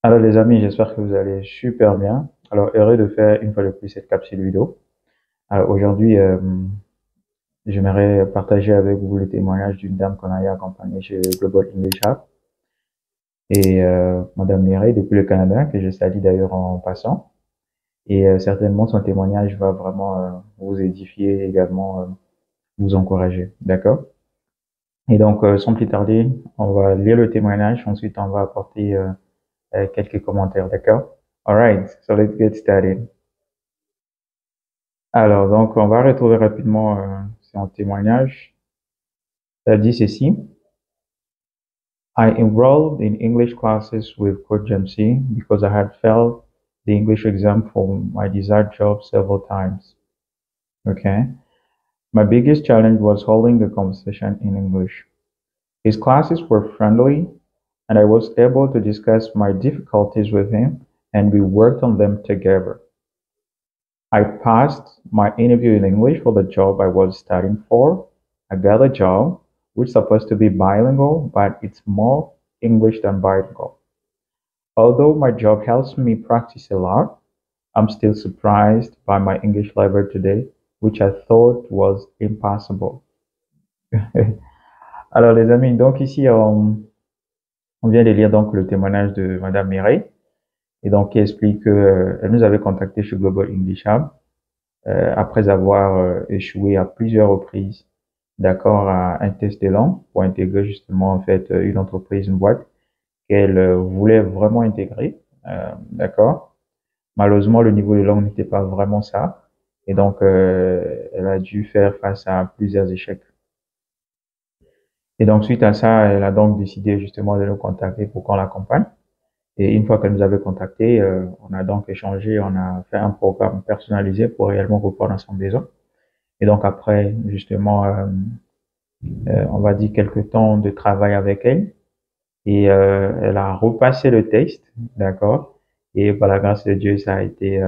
Alors les amis, j'espère que vous allez super bien. Alors heureux de faire une fois de plus cette capsule vidéo. Alors aujourd'hui, j'aimerais partager avec vous le témoignage d'une dame qu'on a eu accompagnée chez Global English Hub et Madame Mireille depuis le Canada, que je salue d'ailleurs en passant. Et certainement son témoignage va vraiment vous édifier et également vous encourager. D'accord? Et donc sans plus tarder, on va lire le témoignage, ensuite on va apporter quelques commentaires. D'accord? Alright, so let's get started. Alors, donc, on va retrouver rapidement son témoignage. Ça dit ceci. I enrolled in English classes with Coach MC because I had failed the English exam for my desired job several times. Okay. My biggest challenge was holding a conversation in English. His classes were friendly, and I was able to discuss my difficulties with him, and we worked on them together. I passed my interview in English for the job I was studying for. I got a job which is supposed to be bilingual, but it's more English than bilingual. Although my job helps me practice a lot, I'm still surprised by my English level today, which I thought was impossible. Alors les amis, donc ici on vient de lire donc le témoignage de Madame Mireille et donc qui explique qu'elle nous avait contacté chez Global English Hub après avoir échoué à plusieurs reprises, d'accord, à un test de langue pour intégrer justement en fait une entreprise, une boîte qu'elle voulait vraiment intégrer, d'accord. Malheureusement, le niveau de langue n'était pas vraiment ça, et donc elle a dû faire face à plusieurs échecs. Et donc suite à ça, elle a donc décidé justement de nous contacter pour qu'on l'accompagne. Et une fois qu'elle nous avait contacté, on a donc échangé, on a fait un programme personnalisé pour réellement répondre à son besoin. Et donc après, justement, on va dire quelques temps de travail avec elle, et elle a repassé le test, d'accord. Et par la grâce de Dieu, ça a été,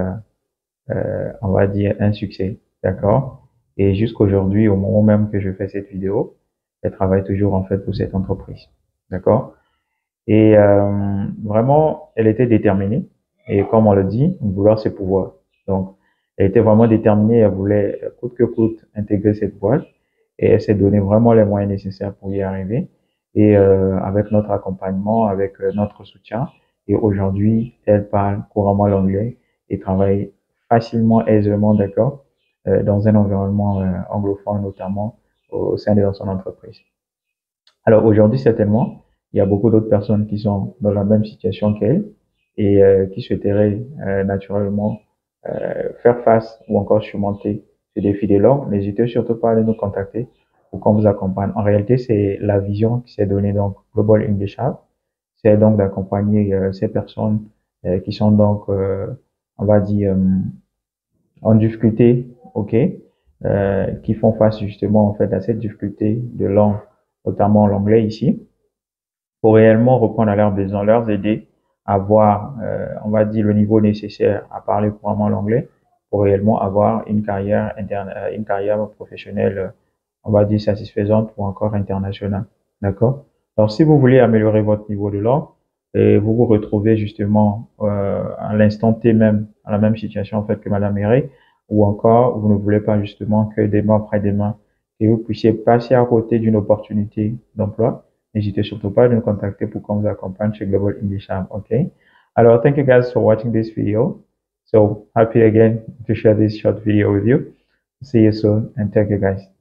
on va dire, un succès, d'accord. Et jusqu'aujourd'hui, au moment même que je fais cette vidéo, elle travaille toujours en fait pour cette entreprise, d'accord. Et vraiment, elle était déterminée. Et comme on le dit, vouloir c'est pouvoir. Donc, elle était vraiment déterminée. Elle voulait coûte que coûte intégrer cette boîte. Et elle s'est donné vraiment les moyens nécessaires pour y arriver. Et avec notre accompagnement, avec notre soutien. Et aujourd'hui, elle parle couramment l'anglais et travaille facilement, aisément, d'accord, dans un environnement anglophone, notamment au sein de son entreprise. Alors aujourd'hui, certainement, il y a beaucoup d'autres personnes qui sont dans la même situation qu'elle et qui souhaiteraient naturellement faire face ou encore surmonter ce défi des langues. N'hésitez surtout pas à nous contacter pour qu'on vous accompagne. En réalité, c'est la vision qui s'est donnée donc Global English Hub, c'est donc d'accompagner ces personnes qui sont donc, on va dire, en difficulté, ok, qui font face justement en fait à cette difficulté de langue, notamment l'anglais ici, pour réellement répondre à leurs besoins, leur aider à avoir, on va dire, le niveau nécessaire à parler couramment l'anglais pour réellement avoir une carrière interne, une carrière professionnelle, on va dire, satisfaisante ou encore internationale. D'accord? Alors, si vous voulez améliorer votre niveau de langue et vous vous retrouvez justement à l'instant T même, à la même situation en fait que Madame Mireille, ou encore vous ne voulez pas justement que demain après demain, que vous puissiez passer à côté d'une opportunité d'emploi, n'hésitez surtout pas de nous contacter pour qu'on vous accompagne chez Global English Hub, okay? Alors, thank you guys for watching this video. So happy again to share this short video with you. See you soon and thank you guys.